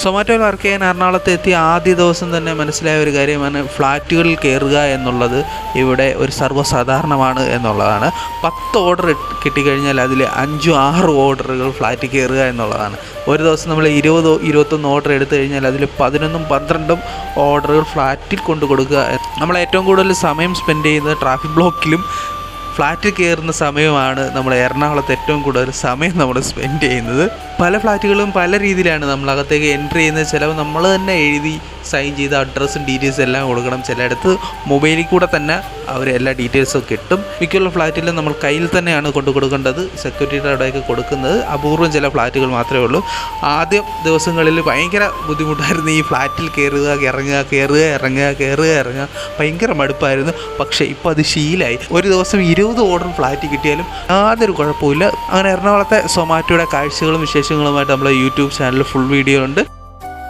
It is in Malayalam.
സൊമാറ്റോയിൽ വർക്ക് ചെയ്യാൻ എറണാകുളത്ത് എത്തിയ ആദ്യ ദിവസം തന്നെ മനസ്സിലായ ഒരു കാര്യമാണ് ഫ്ലാറ്റുകളിൽ കയറുക എന്നുള്ളത് ഇവിടെ ഒരു സർവ്വസാധാരണമാണ് എന്നുള്ളതാണ്. 10 ഓർഡർ കിട്ടിക്കഴിഞ്ഞാൽ അതിൽ 5-6 ഓർഡറുകൾ ഫ്ലാറ്റിൽ കയറുക എന്നുള്ളതാണ്. ഒരു ദിവസം നമ്മൾ 20-21 ഓർഡർ എടുത്തു കഴിഞ്ഞാൽ അതിൽ 11-12 ഓർഡറുകൾ ഫ്ലാറ്റിൽ കൊണ്ടു കൊടുക്കുക. നമ്മൾ ഏറ്റവും കൂടുതൽ സമയം സ്പെൻഡ് ചെയ്യുന്നത് ട്രാഫിക് ബ്ലോക്കിലും ഫ്ലാറ്റിൽ കയറുന്ന സമയമാണ്. നമ്മൾ എറണാകുളത്ത് ഏറ്റവും കൂടുതൽ സമയം നമ്മൾ സ്പെൻഡ് ചെയ്യുന്നത്. പല ഫ്ലാറ്റുകളും പല രീതിയിലാണ് നമ്മളകത്തേക്ക് എൻട്രി ചെയ്യുന്നത്. ചിലവ് നമ്മൾ തന്നെ എഴുതി സൈൻ ചെയ്ത് അഡ്രസ്സും ഡീറ്റെയിൽസും എല്ലാം കൊടുക്കണം. ചിലയിടത്ത് മൊബൈലിൽ കൂടെ തന്നെ അവർ എല്ലാ ഡീറ്റെയിൽസും കിട്ടും. മിക്കുള്ള ഫ്ലാറ്റിലും നമ്മൾ കയ്യിൽ തന്നെയാണ് കൊണ്ടു കൊടുക്കേണ്ടത്. സെക്യൂരിറ്റിയുടെ അവിടെയൊക്കെ കൊടുക്കുന്നത് അപൂർവം ചില ഫ്ലാറ്റുകൾ മാത്രമേ ഉള്ളൂ. ആദ്യം ദിവസങ്ങളിൽ ഭയങ്കര ബുദ്ധിമുട്ടായിരുന്നു ഈ ഫ്ലാറ്റിൽ കയറുക ഇറങ്ങുക ഭയങ്കര മടുപ്പായിരുന്നു. പക്ഷേ ഇപ്പോൾ അത് ശീലമായി. ഒരു ദിവസം 20 ഓർഡർ ഫ്ലാറ്റ് കിട്ടിയാലും യാതൊരു കുഴപ്പമില്ല. അങ്ങനെ എറണാകുളത്തെ സൊമാറ്റോയുടെ കാഴ്ചകളും വിശേഷങ്ങളുമായിട്ട് നമ്മളെ യൂട്യൂബ് ചാനലിൽ ഫുൾ വീഡിയോ ഉണ്ട്.